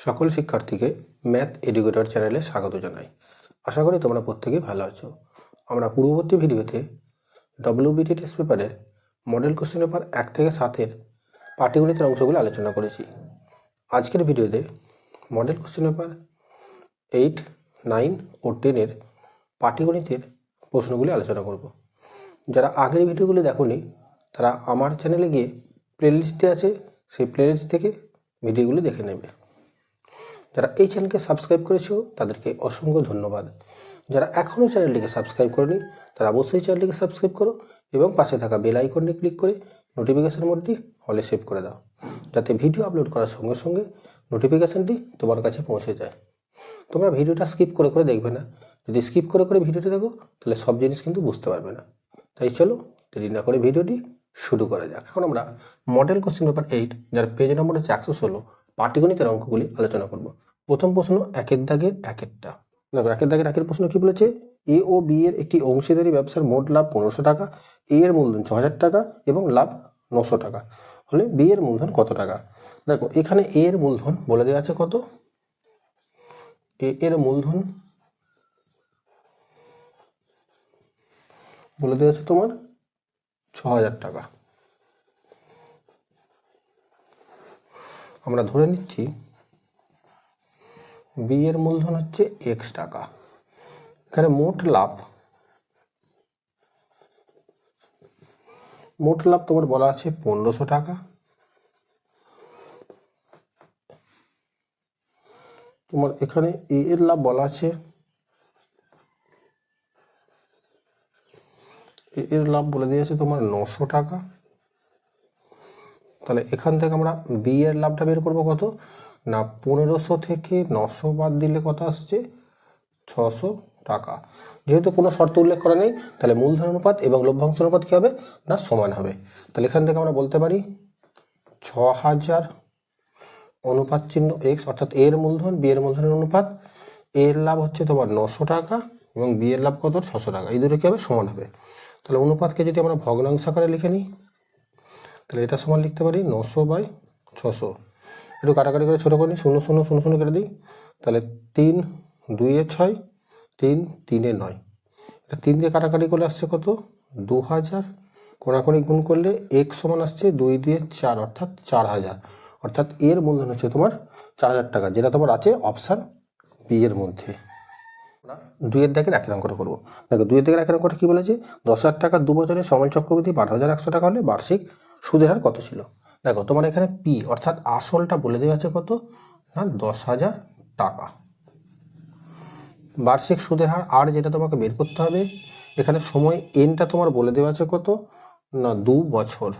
সকল শিক্ষার্থীকে math educator চ্যানেলে স্বাগত জানাই। আশা করি তোমরা প্রত্যেকেই ভালো আছো। আমরা পূর্ববর্তী ভিডিওতে WBT টেস্ট পেপারের মডেল কোশ্চেন পেপার 1 থেকে 7-এর পাটিগণিতের অংশগুলো আলোচনা করেছি। আজকের ভিডিওতে মডেল কোশ্চেন পেপার 8, 9 ও 10-এর পাটিগণিতের প্রশ্নগুলি আলোচনা করব। যারা আগের ভিডিওগুলি দেখোনি তারা আমার চ্যানেলে গিয়ে প্লেলিস্টে আছে, সেই প্লেলিস্ট থেকে ভিডিওগুলি দেখে নেবে। যারা এই চ্যানেলকে সাবস্ক্রাইব করেছো তাদেরকে অসংখ্য ধন্যবাদ। যারা এখনও চ্যানেলটিকে সাবস্ক্রাইব করেনি তারা অবশ্যই চ্যানেলটিকে সাবস্ক্রাইব করো এবং পাশে থাকা বেল আইকনটি ক্লিক করে নোটিফিকেশন মোডটি হলে সেভ করে দাও, যাতে ভিডিও আপলোড করার সঙ্গে সঙ্গে নোটিফিকেশানটি তোমার কাছে পৌঁছে যায়। তোমরা ভিডিওটা স্কিপ করে করে দেখবে না। যদি স্কিপ করে করে ভিডিওটি দেখো তাহলে সব জিনিস কিন্তু বুঝতে পারবে না। তাই চলো দেরি না করে ভিডিওটি শুরু করা যাক। এখন আমরা মডেল কোশ্চেন পেপার 8, যার পেজ নম্বর হচ্ছে 116, পাটিগণিতের অঙ্কগুলি আলোচনা করব। প্রথম প্রশ্ন, একের দাগের একেরটা। দেখো, একের দাগের একের প্রশ্ন কি বলেছে? এ ও বি এর একটি অংশীদারি ব্যবসার মোট লাভ 1500 টাকা, এ এর মূলধন 6000 টাকা এবং লাভ 900 টাকা হলে বি এর মূলধন কত টাকা? দেখো, এখানে এ এর মূলধন বলে দেওয়া আছে কত? এ এর মূলধন বলে দেওয়া আছে তোমার 6000 টাকা। আমরা ধরে নিচ্ছি বি এর মূলধন হচ্ছে x টাকা। এখানে মোট লাভ তোমার বলা আছে 1500 টাকা। তোমার এখানে এ এর লাভ বলা আছে, এ এর লাভ বলে দিয়েছে তোমার 900 টাকা। তাহলে এখান থেকে আমরা বি এর লাভটা বের করবো কত না, 1500 থেকে 900 বাদ দিলে কত আসছে? 600 টাকা। যেহেতু কোনো শর্ত উল্লেখ করা নেই তাহলে মূলধন অনুপাত এবং লভ্যাংশ অনুপাত কী হবে না, সমান হবে। তাহলে এখান থেকে আমরা বলতে পারি 6000 অনুপাত চিহ্ন এক্স, অর্থাৎ এর মূলধন বি এর মূলধনের অনুপাত। এর লাভ হচ্ছে তোমার 900 টাকা এবং বি এর লাভ কত? 600 টাকা। এই দুটো কী হবে? সমান হবে। তাহলে অনুপাতকে যদি আমরা ভগ্নাংশ আকারে লিখে নিই তাহলে এটা সমান লিখতে পারি 900/600। একটু কাটাকাটি করে ছোটো করে নিই, 0 0 0 0 কেটে দিই। তাহলে 3 2 এ 6, 3 3 এ 9। এটা 3 দিয়ে কাটাকাটি করলে আসছে কত? 2000। কোণাকুণি গুণ করলে x সমান আসছে 2 দিয়ে 4, অর্থাৎ 4000। অর্থাৎ এর মূলধন হচ্ছে তোমার 4000 টাকা, যেটা তোমার আছে অপশান বি এর মধ্যে। আমরা 2 এর দাগের একের অঙ্কটা করবো। দেখো, 2 এর দাগের একের অঙ্কটা কি বলেছে? 10,000 টাকা 2 বছরের সমান চক্রবৃদ্ধি 12,100 টাকা হলে বার্ষিক সুদের হার কত ছিল? দেখো, তোমার এখানে পি অর্থাৎ আসলটা বলে দেওয়া আছে কত না, 10,000 টাকা। বার্ষিক সুদের হার আর যেটা তোমাকে বের করতে হবে, এখানে সময় এনটা তোমার বলে দেওয়া আছে কত না, 2 বছর।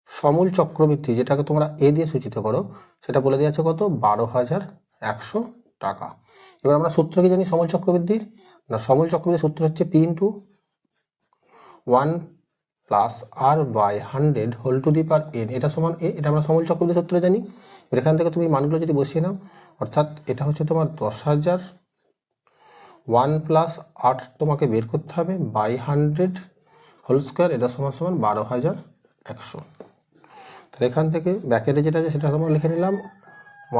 সমূল চক্রবৃদ্ধি যেটাকে তোমরা এ দিয়ে সূচিত করো সেটা বলে দেওয়া আছে কত? 12,100 টাকা। এবার আমরা সূত্র কি জানি সমূল চক্রবৃদ্ধির? না, সমূল চক্রবৃদ্ধির সূত্র হচ্ছে P into 1 plus R by 100 whole to the power N, এটা সমান এ। এটা আমরা সমূল চক্রবৃদ্ধি সূত্র জানি। এখান থেকে তুমি মানগুলো যদি বসিয়ে নাও, অর্থাৎ এটা হচ্ছে তোমার 10,000, 1 প্লাস 8 তোমাকে বের করতে হবে বাই 100 হোল স্কোয়ার, এটা সমান সমান 12,100। তাহলে এখান থেকে ব্র্যাকেটে যেটা আছে সেটা আমরা লিখে নিলাম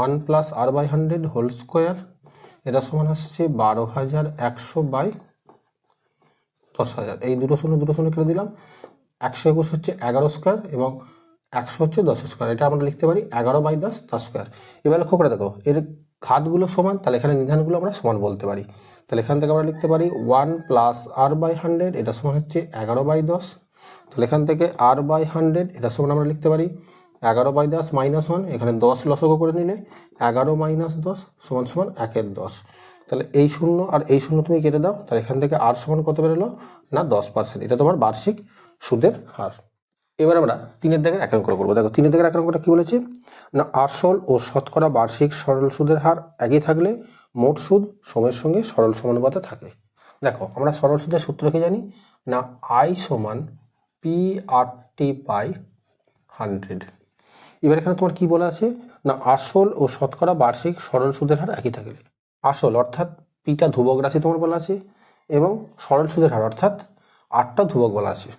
1 plus R by 100 whole square, এটা সমান আসছে 12,100/10,000। এই দুটো শূন্য কেটে দিলাম। 121 হচ্ছে 11 স্কোয়ার এবং 100 হচ্ছে 10 স্কোয়ার। এটা আমরা লিখতে পারি 11/10 তার স্কোয়ার। এবার লক্ষ্য করে দেখো, এর ঘাতগুলো সমান, তাহলে এখানে নিধানগুলো আমরা সমান বলতে পারি। তাহলে এখান থেকে আমরা লিখতে পারি 1 প্লাস আর বাই 100, এটা সমান হচ্ছে 11/10। তাহলে এখান থেকে আর বাই 100 এটা সমান আমরা লিখতে পারি 11/10 - 1। এখানে 10 লসগু করে নিলে 11 - 10 সমান সমান 1/10। তাহলে এই শূন্য আর এই শূন্য তুমি কেটে দাও, তাহলে এখান থেকে আর সমান কত বেরোলো না, 10%। এটা তোমার বার্ষিক সুদের হার। এবার আমরা 3 এর দাগের এক অঙ্ক করবো। দেখো, 3 এর দাগের এক অঙ্কটা কি বলেছে না, আসল ও শতকরা বার্ষিক সরল সুদের হার একই থাকলে মোট সুদ সময়ের সঙ্গে সরল সমানুপাতে থাকে। দেখো, আমরা সরল সুদের সূত্র কি জানি না, আই সমান PRT/100। এবার এখানে তোমার কি বলা আছে না, আসল ও শতকরা বার্ষিক সরল সুদের হার একই থাকলে। আসল অর্থাৎ পিটা ধ্রুবক রাশি তোমার বলা আছে এবং সরল সুদের হার অর্থাৎ 8টা ধ্রুবক বলা আছে।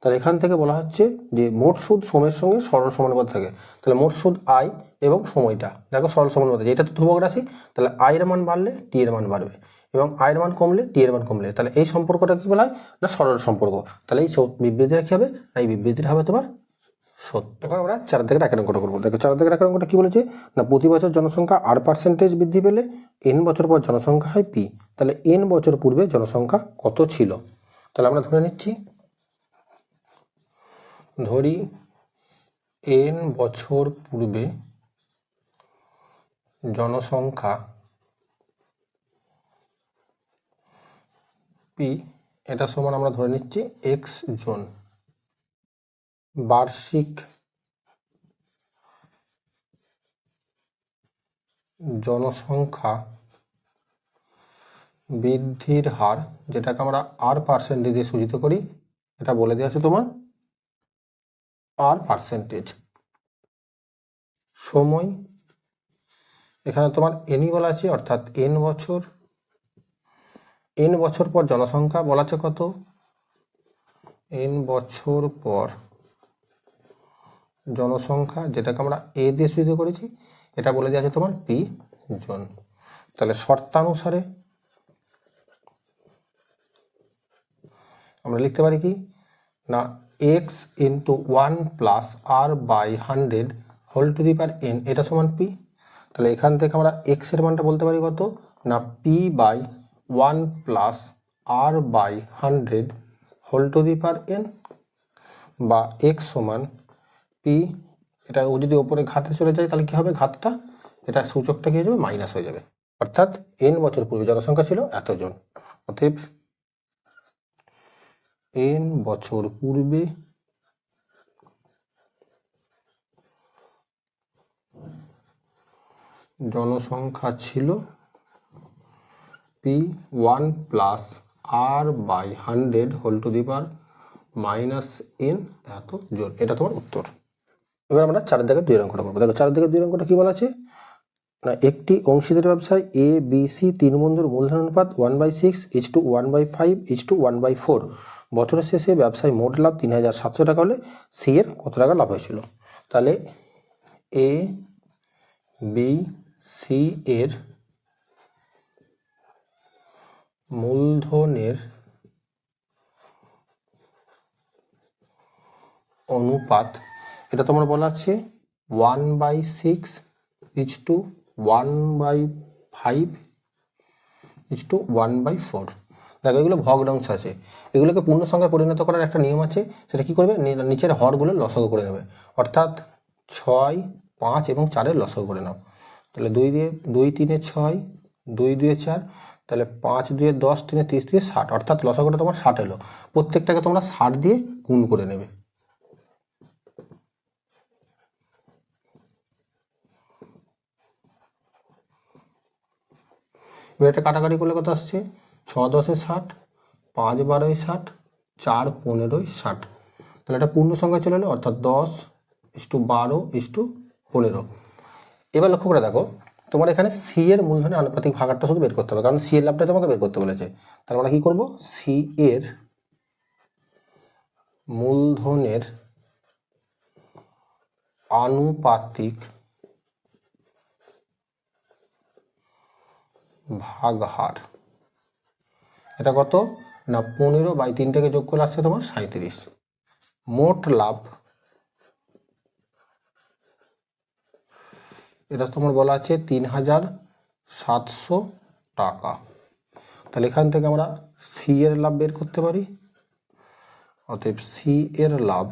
তাহলে এখান থেকে বলা হচ্ছে যে মোট সুদ সময়ের সঙ্গে সরল সমানুপাতে থাকে। তাহলে মোট সুদ আই এবং সময়টা দেখো সরল সমানুপাতে, যেটা তো ধ্রুবক রাশি, তাহলে আই এর মান বাড়লে টি এর মান বাড়বে এবং আই এর মান কমলে টি এর মান কমলে, তাহলে এই সম্পর্কটা কি বলা হয় না সরল সম্পর্ক। তাহলে এই বিবৃতিটা কি হবে না এই বিবৃতিটা হবে তোমার সত্য। এখন আমরা 4 থেকে 1 অঙ্কটা করবো। দেখো 4 থেকে 1 অঙ্কটা কি বলেছে না প্রতি বছর জনসংখ্যা R% বৃদ্ধি পেলে n বছর পর জনসংখ্যা হয় p। তাহলে n বছর পূর্বে জনসংখ্যা কত ছিল? তাহলে আমরা ধরে নিচ্ছি, ধরি n বছর পূর্বে জনসংখ্যা p, এটা সমান আমরা ধরে নিচ্ছি x জন। বার্ষিক জনসংখ্যা বৃদ্ধির হার, যেটাকে আমরা R% দিয়ে সূচিত করি, এটা বলে দেওয়া আছে তোমার R%। সময় এখানে তোমার এনই বলা আছে, অর্থাৎ n বছর পর জনসংখ্যা বলা আছে কত, n বছর পর জনসংখ্যা, যেটাকে আমরা এ দিয়ে সূচিত করেছি, এটা বলে দেওয়া আছে তোমার পি জন। তাহলে শর্তানুসারে আমরা লিখতে পারি কি না x into 1 plus R/100 whole to the power n, এটা সমান p। তাহলে এখান থেকে আমরা x এর মানটা বলতে পারি কত না p/1 plus R/100 whole to the power n, বা x সমান p, এটা ও যদি ওপরে ঘাতে চলে যায় তাহলে কি হবে, ঘাতটা এটা সূচকটা কি হয়ে যাবে মাইনাস হয়ে যাবে, অর্থাৎ n বছর পূর্বে জনসংখ্যা ছিল এতজন। অতএব n বছর পূর্বে জনসংখ্যা ছিল p1 plus R/100 whole to the power minus n এত জন। এটা তোমার উত্তর। এবার আমরা 4 থেকে 2 অঙ্কটা করবো। দেখো 4 থেকে 2 অঙ্কটা কি বলা আছে না একটি অংশীদার ব্যবসায় এ বি সি 3 বন্ধুর মূলধন অনুপাত 1/6 1/5 1/4। বছরের শেষে ব্যবসায় মোট লাভ 3700 টাকা হলে সি এর কত টাকা লাভ হয়েছিল? তাহলে এ বি সি এর মূলধনের অনুপাত, এটা তোমার বলা আছে 1/6 1/5 1/4। দেখো এগুলো ভগ্নাংশ আছে, এগুলোকে পূর্ণ সংখ্যায় পরিণত করার একটা নিয়ম আছে। সেটা কি করবে, নিচের হরগুলো লসাগু করে নেবে, অর্থাৎ 6 5 এবং 4 লসাগু করে নাও। তাহলে 2 3 6 2 2 4, তাহলে 5 2 10 3 30 2 60, অর্থাৎ লসাগুটা তোমার 60 এলো। প্রত্যেকটাকে তোমরা 60 দিয়ে গুণ করে নেবে। এবার এটা কাটাকাটি করলে কত আসছে, 6 10 60, 5 12 60, 4 15 60। তাহলে এটা পূর্ণ সংখ্যা চলে এলো, অর্থাৎ 10:12:15। এবার লক্ষ্য করে দেখো তোমার এখানে সি এর মূলধনের আনুপাতিক ভাগারটা শুধু বের করতে হবে, কারণ সি এর লাভটা তোমাকে বের করতে বলেছে। তাহলে আমরা কি করবো, সি এর মূলধনের আনুপাতিক ভাগ হার, এটা কত না 15/3 থেকে যোগ করে আসছে তোমার 37। মোট লাভ, এটা তোমার বলা আছে 3700 টাকা। তাহলে এখান থেকে আমরা সি এর লাভ বের করতে পারি। অতএব সি এর লাভ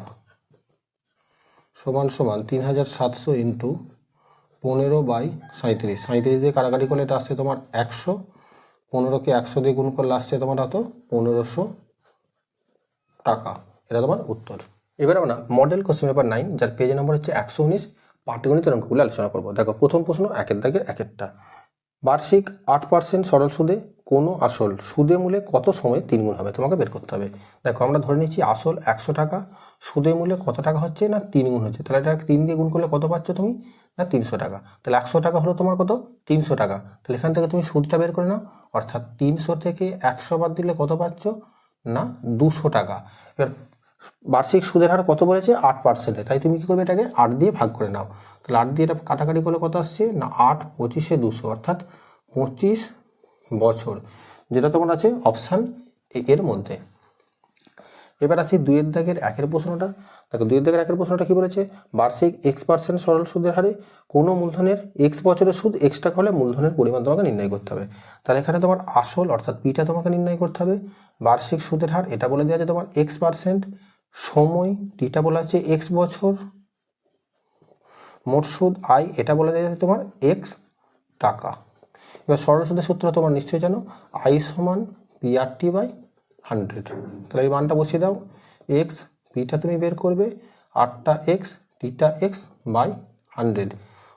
সমান 3700 ইন্টু 15/37। 37 দিয়ে কাটাকাটি করলে এটা আসছে তোমার 100, 15কে 100 দিয়ে গুণ করলে আসছে তোমার এত 1500 টাকা। এটা তোমার উত্তর। এবার আমরা মডেল কোশ্চেন পেপার 9 যার পেজ নম্বর হচ্ছে 119 পাটিগণিতের অঙ্কগুলো আলোচনা করবো। দেখো প্রথম প্রশ্ন 1 দাগের 1টা, বার্ষিক 8% সরল সুদে কোনো আসল সুদে মূলে কত সময় 3 গুণ হবে তোমাকে বের করতে হবে। দেখো আমরা ধরে নিচ্ছি আসল 100 টাকা, সুদে মূলে কত টাকা হচ্ছে না 3 গুণ হচ্ছে। তাহলে এটা 3 দিয়ে গুণ করলে কত পাচ্ছ তুমি না 300 টাকা। তাহলে 100 টাকা হলো তোমার কত 300 টাকা। তাহলে এখান থেকে তুমি সুদটা বের করে নাও, অর্থাৎ 300 থেকে 100 বাদ দিলে কত পাচ্ছ না 200 টাকা। এবার বার্ষিক সুদের হার কত বলেছে 8%, তাই তুমি কি করবে এটাকে 8 দিয়ে ভাগ করে নাও। তাহলে 8 দিয়ে এটা কাটাকাটি করলে কত আসছে না 8 25 200 অর্থাৎ 25 বছর, যেটা তোমার আছে অপশান এর মধ্যে। এবার আসি 2 দাগের 1 প্রশ্নটা। দেখো 2 দাগের 1 প্রশ্নটা কি বলেছে, বার্ষিক x% সরল সুদের হারে কোনো মূলধনের x বছরের সুদ x টাকা হলে মূলধনের পরিমাণ তোমাকে নির্ণয় করতে হবে। তাহলে এখানে তোমার আসল অর্থাৎ পিটা তোমাকে নির্ণয় করতে হবে, বার্ষিক সুদের হার এটা বলে দেওয়া আছে তোমার x%, সময় টিটা বলা আছে x বছর, মোট সুদ আই এটা বলে দেওয়া আছে তোমার x টাকা। এবার সরল সুদের সূত্র তোমার নিশ্চয়ই জানো, আই সমান PRT/100। তাহলে এই মানটা বসিয়ে দাও, এক্স পিটা তুমি বের করবে 8টা এক্স টিটা এক্স বাই 100,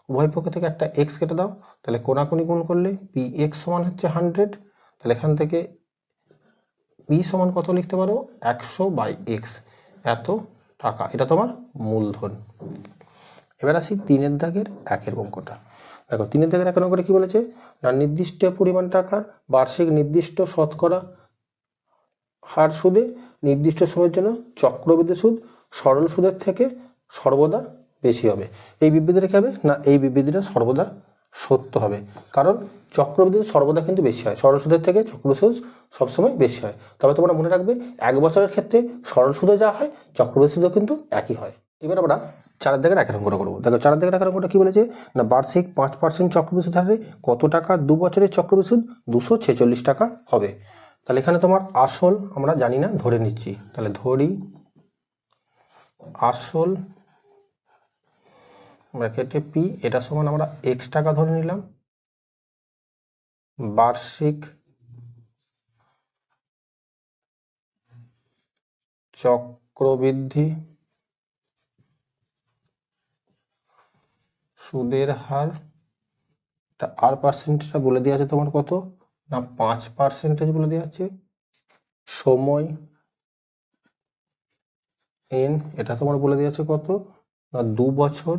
উভয় পক্ষ থেকে একটা এক্স কেটে দাও, তাহলে কোনাকুনি গুণ করলে পি এক্স সমান হচ্ছে 100। তাহলে এখান থেকে পি সমান কত লিখতে পারো 100/x, এত টাকা, এটা তোমার মূলধন। এবার আসি 3 দাগের 1 অঙ্কটা। দেখো 3 দাগের 1 অঙ্কটা কি বলেছে না, নির্দিষ্ট পরিমাণ টাকার বার্ষিক নির্দিষ্ট শতকরা হার সুদে নির্দিষ্ট সময়ের জন্য চক্রবৃদ্ধি সুদ সরল সুদের থেকে সর্বদা বেশি হবে। এই বিবৃতিটা কি হবে না, এই বিবৃতিটা সর্বদা সত্য হবে, কারণ চক্রবৃদ্ধি সুদ সর্বদা কিন্তু বেশি হয়, সরল সুদের থেকে চক্রবৃদ্ধি সুদ সবসময় বেশি হয়। তবে তোমরা মনে রাখবে 1 বছরের ক্ষেত্রে সরল সুদে যা হয় চক্রবৃদ্ধি সুদও কিন্তু একই হয়। এবার আমরা 4 দাগের 1 অঙ্কটা করবো। দেখো 4 দাগের 1 অঙ্কটা কি বলেছে না, বার্ষিক 5% চক্রবৃদ্ধি সুদ হারে কত টাকা 2 বছরের চক্রবৃদ্ধি সুদ 246 টাকা হবে। তাহলে এখানে তোমার আসল আমরা জানি না, ধরে নিচ্ছি, তাহলে ধরি আসল ব্র্যাকেটে পি এটা সমান আমরা এক্স টাকা ধরে নিলাম, বার্ষিক চক্রবৃদ্ধি সুদের হার আর পার্সেন্টেজটা বলে দেওয়া আছে তোমার কত না 5% বলে দেওয়া আছে, সময় এন এটা তোমার বলে দেওয়া আছে কত না 2 বছর,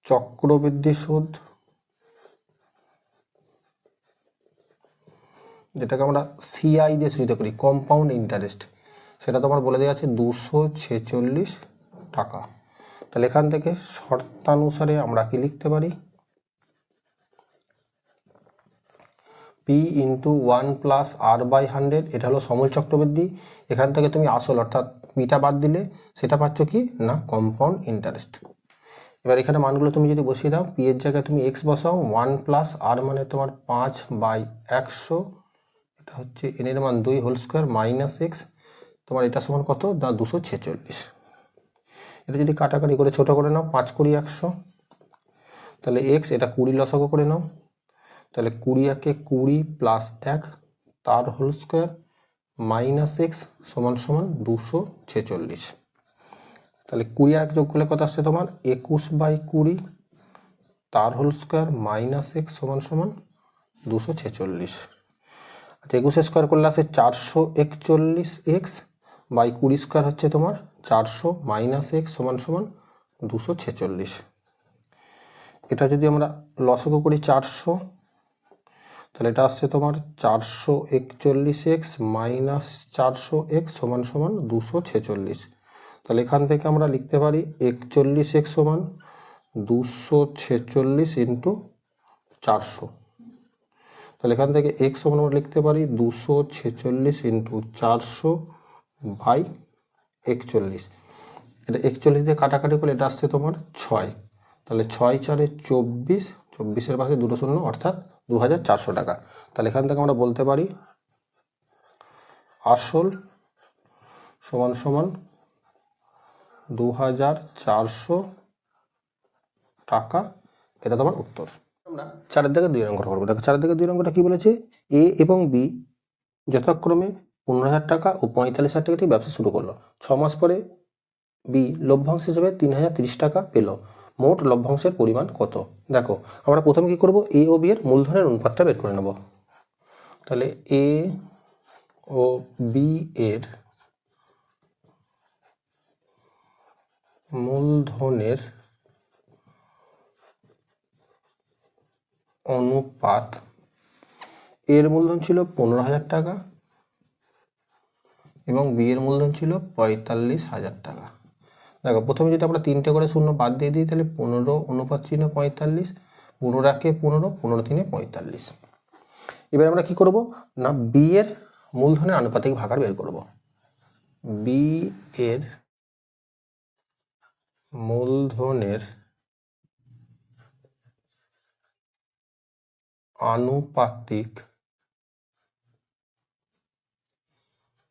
চক্রবৃদ্ধি সুদ যেটাকে আমরা সিআই দিয়ে সুবিধা করি কম্পাউন্ড ইন্টারেস্ট, সেটা তোমার বলে দেওয়া আছে 246 টাকা। তাহলে এখান থেকে শর্তানুসারে আমরা কি লিখতে পারি, পি ইন্টু 1+r/100, এটা হলো সময় চক্রবৃদ্ধি। এখান থেকে তুমি আসল অর্থাৎ পিটা বাদ দিলে সেটা পাচ্ছ কি না কম্পাউন্ড ইন্টারেস্ট। এবার এখানে মানগুলো তুমি যদি বসিয়ে দাও, পি এর জায়গায় তুমি এক্স বসাও, 1+r মানে তোমার 5/100, এটা হচ্ছে এন এর মান 2 হোল স্কোয়ার মাইনাস এক্স, তোমার এটা সমান কত না 246। এটা যদি কাটাকাটি করে ছোট করে নাও, 5 × 100, তাহলে এক্স এটা 20 লসাগু করে নাও, তাহলে 20 × 20 + 1 তার হোল স্কোয়ার মাইনাস এক্স সমান সমান 246। তাহলে 20 আর 1 যোগ করলে কত আসছে তোমার 21/20 তার হোল স্কোয়ার মাইনাস এক্স সমান সমান 246। আচ্ছা 21 স্কোয়ার করলে আসে 441x বাই 20 স্কোয়ার হচ্ছে তোমার 400 মাইনাস এক্স সমান সমান 246। এটা যদি আমরা লসাগু করি 400, তাহলে এটা আসছে তোমার 441x মাইনাস 400x সমান সমান 246। তাহলে এখান থেকে আমরা লিখতে পারি 41x সমান 246 ইন্টু 400। তাহলে এখান থেকে x সমান আমরা লিখতে পারি 246 ইন্টু 400/41। এটা 41 দিয়ে কাটাকাটি করলে এটা আসছে তোমার 6, তাহলে 6 × 4 = 24, 24-এর পাশে 2 শূন্য অর্থাৎ 2400 টাকা। তাহলে এখান থেকে আমরা বলতে পারি আসল সমান সমান 2400 টাকা, এটা তোমার উত্তর। আমরা 4 দাগে 2 অঙ্ক করবো। দেখো 4 দাগে 2 অঙ্কটা কি বলেছে, এ এবং বি যথাক্রমে 15,000 টাকা ও 45,000 টাকা থেকে ব্যবসা শুরু করলো। 6 মাস পরে বি লভ্যাংশ হিসেবে 3,030 টাকা পেল, মোট লভ্যাংশের পরিমাণ কত? দেখো আমরা প্রথমে কি করব, এ ও বি এর মূলধনের অনুপাতটা বের করে নেব। তাহলে এ ও বি এর মূলধনের অনুপাত, এর মূলধন ছিল 15,000 টাকা, এবং বি এর মূলধন ছিল 45,000 টাকা। দেখো প্রথমে যদি আমরা 3টে করে শূন্য বাদ দিয়ে দিই তাহলে 15 অনুপাত চিহ্ন 45, 15 একে 15, 15 3 45। এবার আমরা কি করব না বি এর মূলধনের আনুপাতিক ভাগাড় বের করব। বি এর মূলধনের আনুপাতিক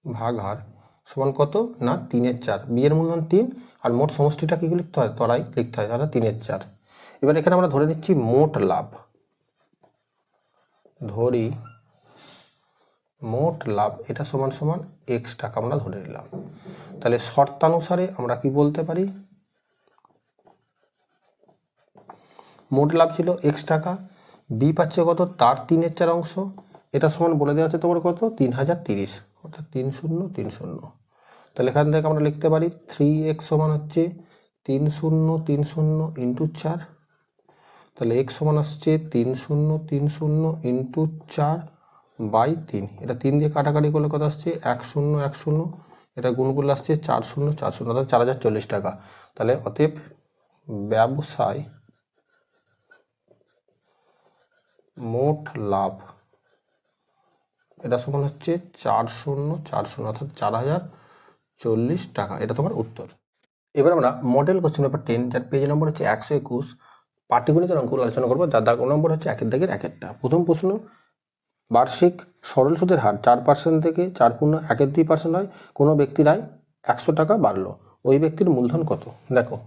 ভাগাড় সমান কত না 3/4। বি এর মূলধন 3 আর মোট সমষ্টিটা কি লিখতে হয় তরাই লিখতে হয়, তাহলে 3/4। এবার এখানে আমরা ধরে নিচ্ছি মোট লাভ, ধরি মোট লাভ এটা সমান সমান x টাকা আমরা ধরে নিলাম। তাহলে শর্তানুসারে আমরা কি বলতে পারি, মোট লাভ ছিল x টাকা, বি পাচ্ছে কত তার 3/4 অংশ, এটা সমান বলে দেওয়া আছে তোমার কত 3030, অর্থাৎ 3030। তাহলে এখান থেকে আমরা লিখতে পারি 3x সমান হচ্ছে 3030 ইন্টু 4, তাহলে x সমান আসছে 3030 ইন্টু 4/3। এটা 3 দিয়ে কাটাকাটি করলে কত আসছে 1010, এটা গুণ করলে আসছে 4040, অর্থাৎ 4040 টাকা। তাহলে অতএব ব্যবসায় মোট লাভ এটা সমান হচ্ছে 4040, অর্থাৎ 4040 টাকা। এটা তোমার উত্তর। এবার আমরা মডেল কোশ্চেন পেপার 10 যার পেজ নম্বর হচ্ছে 121 পাটিগণিতের অঙ্কগুলো আলোচনা করবো, যার দাগ নম্বর হচ্ছে 1 দাগের 1টা। প্রথম প্রশ্ন, বার্ষিক সরল সুদের হার 4% থেকে 4.12% হয়, কোনো ব্যক্তির আয় 100 টাকা বাড়লো, ওই ব্যক্তির মূলধন কত? দেখো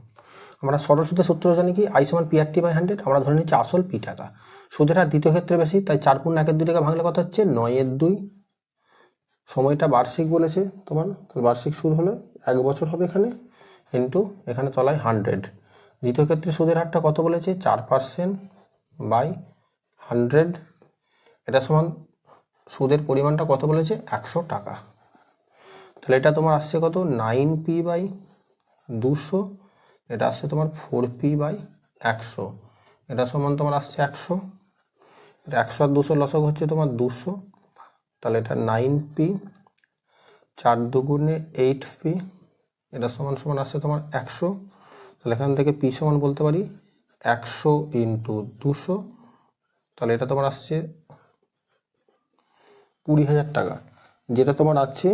আমরা সরল সুদের সূত্র জানি কি আই সমান PRT/100, আমরা ধরে নিচ্ছি আসল পি টাকা, সুদের হার দ্বিতীয় ক্ষেত্রে বেশি, তাই 4.12 টাকা ভাঙলে কত হচ্ছে 9/2, সময়টা বার্ষিক বলেছে তোমার, বার্ষিক সুদ হলে 1 বছর হবে এখানে, ইন্টু এখানে তলায় 100। দ্বিতীয় ক্ষেত্রে সুদের হারটা কত বলেছে 4%/100, এটা সমান সুদের পরিমাণটা কত বলেছে 100 টাকা। তাহলে এটা তোমার আসছে কত 9p/200, এটা আসছে তোমার 4p/100, এটা সমান তোমার আসছে 100, এটা 100 আর 200 লসক হচ্ছে তোমার 200, তাহলে এটা 9p, 4 দুগুণে 8p, এটা সমান সমান আসছে তোমার 100। তাহলে এখান থেকে p সমান বলতে পারি 100 ইন্টু 200, তাহলে এটা তোমার আসছে 20,000 টাকা, যেটা তোমার আছে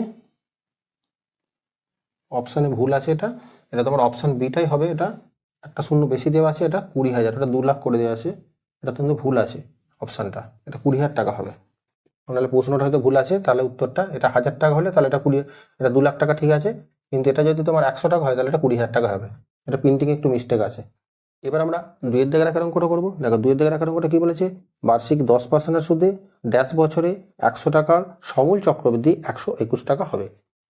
অপশানে ভুল আছে, এটা তোমার অপশান বিটাই হবে, এটা একটা শূন্য বেশি দেওয়া আছে, এটা 20,000, এটা 2 লাখ করে দেওয়া আছে, এটা কিন্তু ভুল আছে অপশানটা, এটা 20,000 টাকা হবে। তাহলে প্রশ্নটা হয়তো ভুল আছে, তাহলে উত্তরটা এটা 1000 টাকা হলে তাহলে এটা 2 লাখ টাকা ঠিক আছে, কিন্তু এটা যদি তোমার 100 টাকা হয় তাহলে এটা 20,000 টাকা হবে, এটা প্রিন্টিং একটু মিস্টেক আছে। এবার আমরা 2 দাগের আকার অঙ্কটা করবো। দেখো 2 দাগের আকার অঙ্কটা কি বলেছে, বার্ষিক 10% সুদে ড্যাশ বছরে 100 টাকার সমূল চক্রবৃদ্ধি 121 টাকা হবে।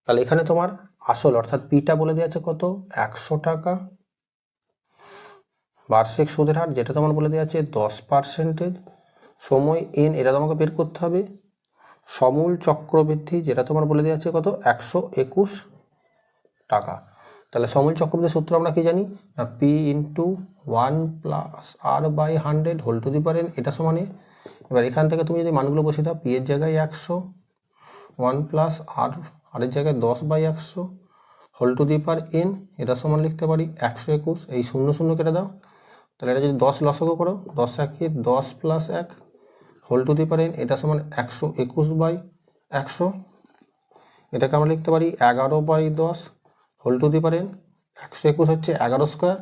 তাহলে এখানে তোমার আসল অর্থাৎ পিটা বলে দেওয়া আছে কত 100 টাকা, বার্ষিক সুদের হার যেটা তোমার বলে দেওয়া আছে 10%, সময় n এটা তোমাকে বের করতে হবে, সমূল চক্রবৃদ্ধি যেটা তোমার বলে দেওয়া আছে কত 121 টাকা। তাহলে সমূল চক্রবৃদ্ধির সূত্র আমরা কি জানি না p into 1 plus r/100 whole to the power n, এটা সমানে এবার এখান থেকে তুমি যদি মানগুলো বসিয়ে দাও, p এর জায়গায় 100, 1 প্লাস r এর জায়গায় 10/100 whole to the power n, এটা সমান লিখতে পারি 121, এই 0 0 কেটে দাও, তাহলে এটা যদি 10 লসাগু করো 10 একে 10 plus 1 whole to the power n, এটা সমান 121/100, এটাকে আমরা লিখতে পারি 11/10 whole to the power n, 121 হচ্ছে 11 স্কোয়ার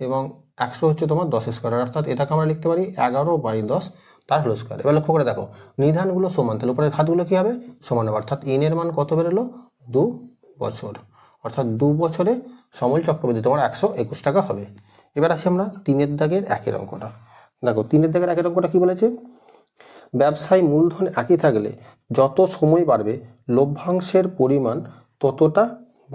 এবং 100 হচ্ছে তোমার 10 স্কোয়ার, অর্থাৎ এটাকে আমরা লিখতে পারি 11/10 তার হোল স্কোয়ার। এবার লক্ষ্য করে দেখো নিধানগুলো সমান, তাহলে উপরের ঘাতগুলো কি হবে সমান হবে, অর্থাৎ n এর মান কত বেরোলো 2 বছর, অর্থাৎ 2 বছরে সমূল চক্রবৃদ্ধি তোমার 121 টাকা হবে। এবার আসি আমরা 3 দাগের 1 অঙ্কটা। দেখো 3 দাগের 1 অঙ্কটা কি বলেছে, ব্যবসায় মূলধন একই থাকলে যত সময় বাড়বে লভ্যাংশের পরিমাণ ততটা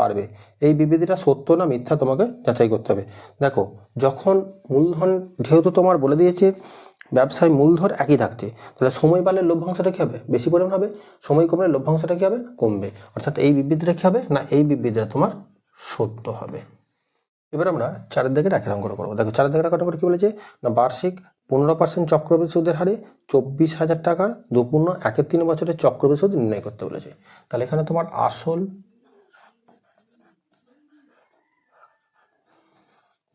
বাড়বে, এই বিবৃতিটা সত্য না মিথ্যা তোমাকে যাচাই করতে হবে। দেখো যখন মূলধন যেহেতু তোমার বলে দিয়েছে ব্যবসায় মূলধন একই থাকছে, তাহলে সময় বাড়লে লভ্যাংশটা কী হবে বেশি পরিমাণ হবে, সময় কমলে লভ্যাংশটা কী হবে কমবে, অর্থাৎ এই বিবৃতিটা কী হবে না এই বিবৃতিটা তোমার সত্য হবে। এবার আমরা 4 দাগের 1 অঙ্কটা করবো। দেখো 4 দাগের 1 অঙ্কটা কি বলেছে না বার্ষিক 15% চক্রবৃদ্ধি সুদের হারে 24,000 টাকার 2.13 বছরের চক্রবৃদ্ধি সুদ নির্ণয় করতে বলেছে। তাহলে এখানে তোমার আসল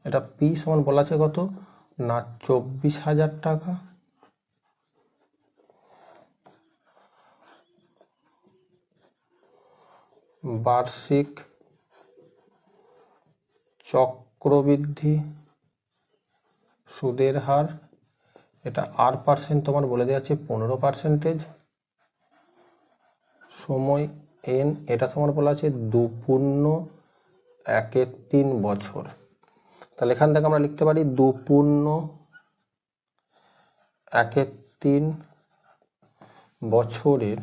এটা পি সমান বলা আছে কত না 24,000 টাকা, বার্ষিক চক্রবৃদ্ধি সুদের হার, এটা R% তোমার বলে দেওয়া আছে 15%, সময় n, এটা তোমার বলা আছে 2.13 বছর। তাহলে এখান থেকে আমরা লিখতে পারি 2.13 বছরের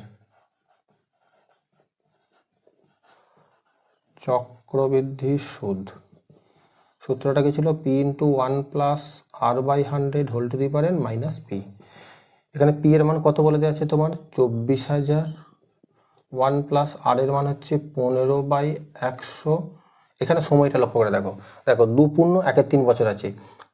চক্রবৃদ্ধি সুদ। সূত্রটা কি ছিল? P into 1 plus R/100 whole to the power n minus P. এখানে পি এর মান কত বলে দেওয়া আছে তোমার 24,000, 1 প্লাস আর এর মান হচ্ছে 15/100। এখানে সময়টা লক্ষ্য করে দেখো, 2.13 বছর আছে,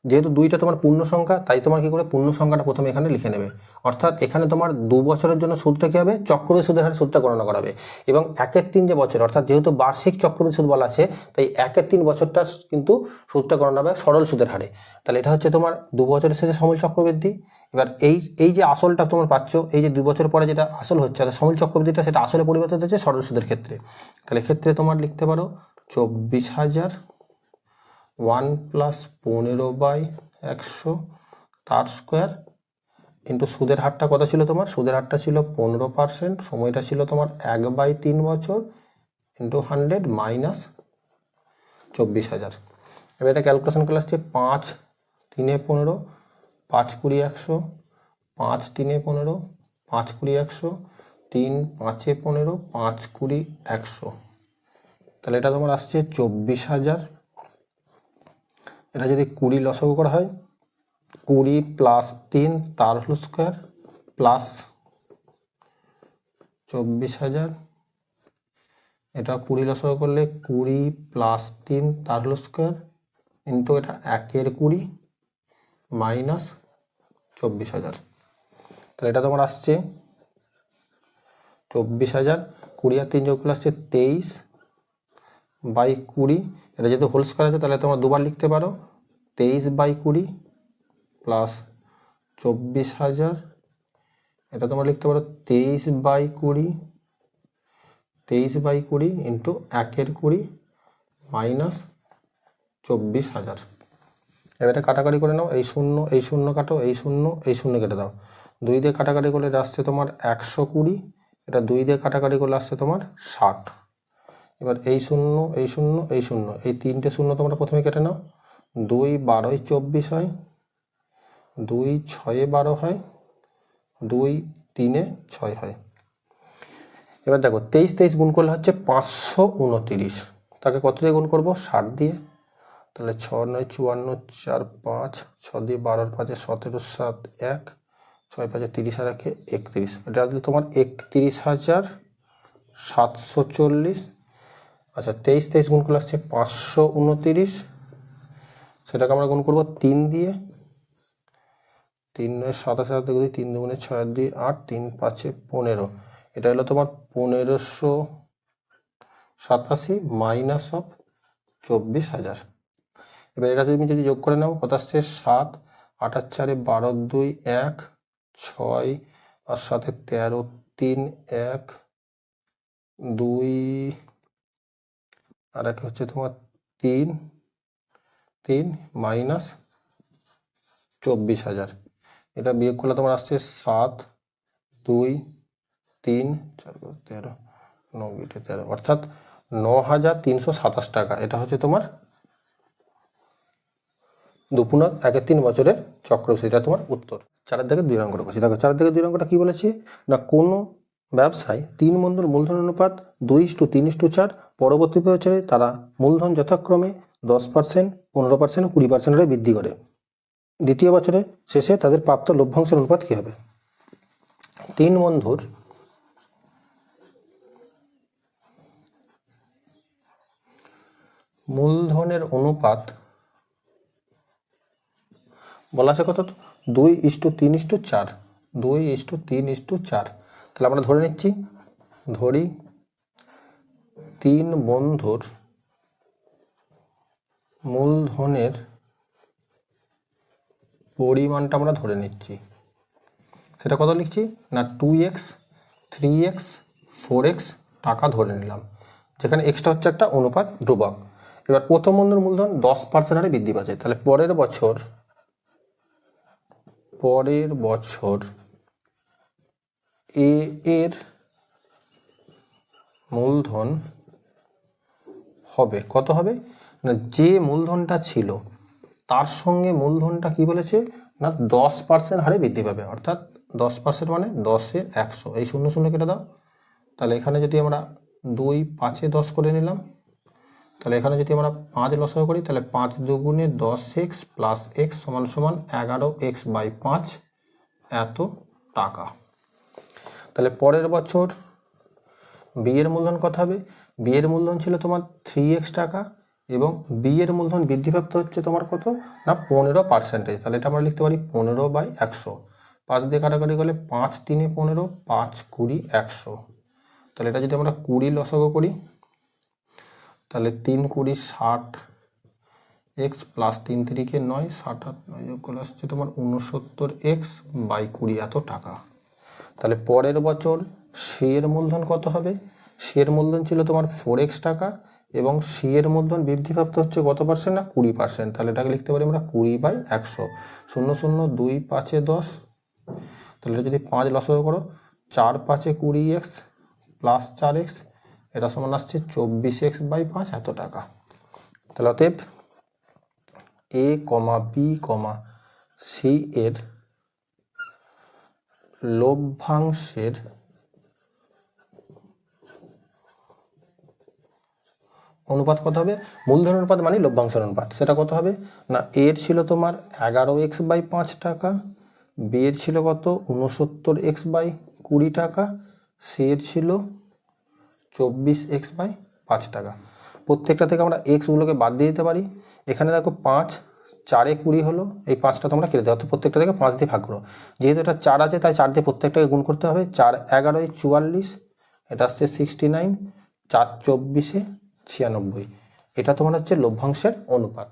যেহেতু দুইটা তোমার পূর্ণ সংখ্যা তাই তোমার কি করে পূর্ণ সংখ্যাটা প্রথমে এখানে লিখে নেবে। অর্থাৎ এখানে তোমার 2 বছরের জন্য সুদটা কি হবে? চক্রবৃদ্ধি সুদের হারে সুদটা গণনা করাবে। এবং 1/3 যে বছর, অর্থাৎ যেহেতু বার্ষিক চক্রবৃদ্ধি সুদ বলা আছে তাই 1/3 বছরটা কিন্তু সুদটা গণনা হবে সরল সুদের হারে। তাহলে এটা হচ্ছে তোমার 2 বছরের শেষে সমূল চক্রবৃদ্ধি। এবার এই যে আসলটা তোমার পাচ্ছ, এই যে 2 বছর পরে যেটা আসল হচ্ছে অর্থাৎ সমূল চক্রবৃদ্ধিটা, সেটা আসলে পরিবর্তিত হচ্ছে সরল সুদের ক্ষেত্রে। তাহলে এক্ষেত্রে তোমার লিখতে পারো 24,000 1 প্লাস 15/100 তার স্কোয়ার ইন্টু সুদের হারটা কত ছিল তোমার? সুদের হারটা ছিল 15%, সময়টা ছিল তোমার 1/3 বছর ইন্টু 100 মাইনাস 24,000। এবার এটা ক্যালকুলেশন করে আসছে 5 3 15, 5 20 100, 5 3 15, 5 20 100, 3 5 15, 5 20 100। তাহলে এটা তোমার আসছে 24,000। এটা যদি 20 লসাগু করা হয়, 20 প্লাস 3 তার হোল স্কোয়ার প্লাস 24,000। এটা 20 লসাগু করলে 20 প্লাস 3 তার হোল স্কোয়ার ইন্টু এটা 1/20 মাইনাস 24,000। তাহলে এটা তোমার আসছে 24,000, 20 আর 3 যোগ করলে আসছে 23/20। এটা যেহেতু হোল স্কোয়ার আছে তাহলে তোমরা দুবার লিখতে পারো, 23/20 প্লাস 24,000। এটা তোমরা লিখতে পারো 23/20 ইন্টু 1/20 মাইনাস 24,000। এবারে কাটাকাটি করে নাও, এই শূন্য এই শূন্য কাটো, এই শূন্য এই শূন্য কেটে দাও। 2 দিয়ে কাটাকাটি করলে এটা আসছে তোমার 120, এটা 2 দিয়ে কাটাকাটি করলে আসছে তোমার 60। এবার এই শূন্য এই শূন্য এই শূন্য, এই 3টে শূন্য তোমরা প্রথমে কেটে নাও। 2 12 24 হয়, 2 6 12 হয়, 2 3 6 হয়। এবার দেখো 23 গুণ করলে হচ্ছে 529, তাকে কত দিয়ে গুণ করবো? 60 দিয়ে। তাহলে 6 9 54, 4 5, 6 দিয়ে 12 5 17, 7 1, 6 5 30 আর 1 31। এটা আসলে তোমার 31,740। আচ্ছা 23 গুণ করলে আসছে 529, সেটাকে আমরা গুণ করবো 3 দিয়ে। 3 9 27 2 3 2 6 2 8, 3 5 15। এটা হলো তোমার 1587 মাইনাস অফ 24,000। এবার এটা তুমি যদি যোগ করে নাও কত আসছে? 7 8 আর 4 12 2 1 6 আর 7 13 3 1 2 আর 1 হচ্ছে তোমার 3 3 মাইনাস 24,000। এটা বিয়োগ করলে তোমার আসছে 7 2 3 4 13 9 13, অর্থাৎ 9,327 টাকা। এটা হচ্ছে তোমার 2.13 বছরের চক্রবৃদ্ধি। এটা তোমার উত্তর। 4 থেকে 2 অঙ্কটা করছি। দেখো 4 থেকে 2 অঙ্কটা কি বলেছে না, কোনো ব্যবসায় 3 বন্ধুর মূলধন অনুপাত 2:3:4, পরবর্তী বছরে তারা মূলধন যথাক্রমে 10%, 15%, 20% বৃদ্ধি করে। দ্বিতীয় বছরে শেষে তাদের প্রাপ্ত লভ্যাংশের অনুপাত কি হবে? 3 বন্ধুর মূলধনের অনুপাত বলা আছে কত? 2:3:4, 2:3:4। তাহলে আমরা ধরে নিচ্ছি, ধরি 3 বন্ধুর মূলধনের পরিমাণটা আমরা ধরে নিচ্ছি, সেটা কত লিখছি না 2x 3x 4x টাকা ধরে নিলাম, যেখানে এক্সটা হচ্ছে একটা অনুপাত ধ্রুবক। এবার প্রথম বন্ধুর মূলধন 10% হারে বৃদ্ধি পাচ্ছে, তাহলে পরের বছর এ এর মূলধন হবে কত হবে না, যে মূলধনটা ছিল তার সঙ্গে মূলধনটা কি বলেছে না 10% হারে বৃদ্ধি পাবে, অর্থাৎ 10% মানে 10-এর 100, এই 0 0 কেটে দাও। তাহলে এখানে যদি আমরা 2 5-এ 10 করে নিলাম, তাহলে এখানে যদি আমরা 5 লসাগু করি, তাহলে 5 দুগুণে 10x প্লাস x সমান সমান 11x/5 এত টাকা। তাহলে পরের বছর বি এর মূলধন কত হবে, বি এর মূলধন ছিল তোমার 3x টাকা এবং বি এর মূলধন বৃদ্ধিপ্রাপ্ত হচ্ছে তোমার কত না 15%, তাহলে এটা আমরা লিখতে পারি 15/100। 5 দিয়ে কাটাকাটি করলে 5 3 15, 5 20 100। তাহলে এটা যদি আমরা 20 লসাগু করি, তাহলে 3 20 60 x প্লাস 3 3 9 60 8 9 যোগ করলে আসছে তোমার 69x/20 এত টাকা। তাহলে পরের বছর সি এর মূলধন কত হবে, সি এর মূলধন ছিল তোমার 4x টাকা এবং সি এর মূলধন বৃদ্ধিপ্রাপ্ত হচ্ছে কত পার্সেন্ট না 20%, তাহলে এটাকে লিখতে পারি আমরা 20/100। 0 0 2 5-এ 10, তাহলে এটা যদি 5 লসাগু করো 4 5-এ 20x প্লাস 4x, এটা সমান আসছে 24x/5 এত টাকা। তাহলে অতএব এ কমা বি কমা সি এর লভ্যাংশের অনুপাত কত হবে, মূলধন অনুপাত মানে লভ্যাংশের অনুপাত, সেটা কত হবে না এর ছিল তোমার 11x/5 টাকা, বি এর ছিল কত 69x/20 টাকা, সি এর ছিল 24x/5 টাকা। প্রত্যেকটা থেকে আমরা x গুলোকে বাদ দিয়ে দিতে পারি। এখানে দেখো 5 4-এ 20 হলো, এই 5টা তোমরা কেটে দাও, তো প্রত্যেকটা থেকে 5 দিয়ে ভাগ করো। যেহেতু এটা 4 আছে তাই 4 দিয়ে প্রত্যেকটাকে গুণ করতে হবে। 4 11 44, এটা আসছে 69, 4 24-এ 96, এটা তোমার হচ্ছে লভ্যাংশের অনুপাত।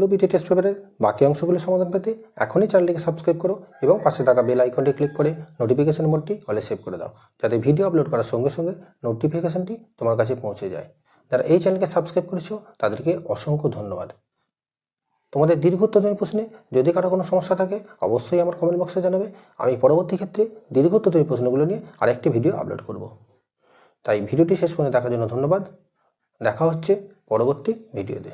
WBT টেস্ট পেপারের বাকি অংশগুলো সমাধান পেতে এখনই চ্যানেলটিকে সাবস্ক্রাইব করো এবং পাশে থাকা বেল আইকনটি ক্লিক করে নোটিফিকেশন মোডটি অলে সেভ করে দাও, যাতে ভিডিও আপলোড করার সঙ্গে সঙ্গে নোটিফিকেশনটি তোমার কাছে পৌঁছে যায়। যারা এই চ্যানেলকে সাবস্ক্রাইব করেছো তাদেরকে অসংখ্য ধন্যবাদ। তোমাদের দীর্ঘোত্তরের প্রশ্নে যদি কারো কোনো সমস্যা থাকে অবশ্যই আমার কমেন্ট বক্সে জানাবে, আমি পরবর্তী ক্ষেত্রে দীর্ঘোত্তরের প্রশ্নগুলো নিয়ে আরেকটি ভিডিও আপলোড করব। তাই ভিডিওটি শেষ পর্যন্ত দেখার জন্য ধন্যবাদ। দেখা হচ্ছে পরবর্তী ভিডিওতে।